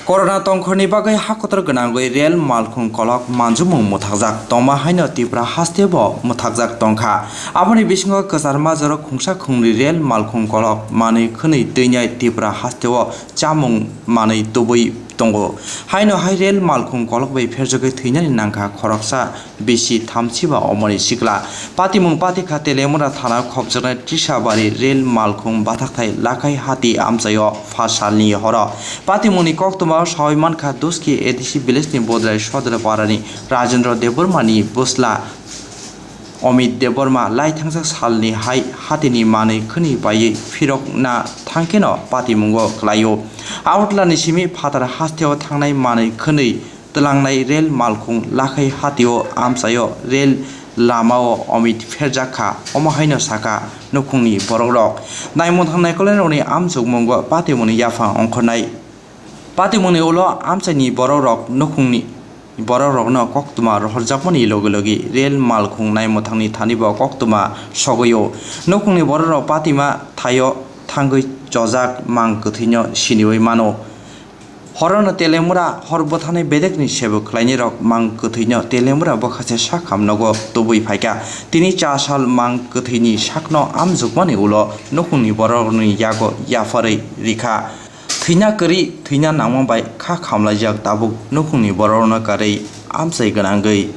Corona tongkhorni bagai hakotor gonangoi rel malkhung kolok manjumung muthakjak tongma haino tipra hastebo muthakjak tongkha aboni bisingo kwsarma joro khungsa khungni rel malkhung kolok manui khwnui twinyai tipra hasteo chamung manui tubui tongo haino hai rel malkhung kolok bai pherjogai thwinani nangkha khoroksa bisi thamsiba omoni sikla patimung patikha telemura thana khopjaknai trisabari rel malkhung bathakthai lakhai hati amchayo fasalni horo patimungni koktuma Soimankha Duski Edisi Village ni Bodrai Sodra Parani Rajendra Debormani Busla Omid Deborma Lai Thangsak Salni Hai Hatini Mani Khuni Bai Firok na Thangkeno Patimungo Klayo Outlani Simi Patar Hasteo Thangnai Mani Khuni Tlangnai Rel Malkhung Lakhai Hatio Amsayo Rel Lamao Omid Ferjaka Omahaino Saka Nukungni Borok Naimon Thangnai Kolenoni Amsugmongo Patimuni Yafa Onkonai Patimuni ulo amchani borok nokungni borokno koktuma rohorjakmani logi rel malkhung nai mothangni thanibo koktuma sogoyo nokungni borok patima thayo thangoi jojak mang kuthino sinioi mano horono telemura horbothane bedekni sebo khlaini rok mang kuthino telemura bokhase sakham nogo tubui phaika tini 4 sal mang kuthini sakno amjukmani ulo nokungni borokni yago yafarei rikha Thina kari thina namang bai kha khamlaijak tabuk nokungni bororna karai amsai ganangai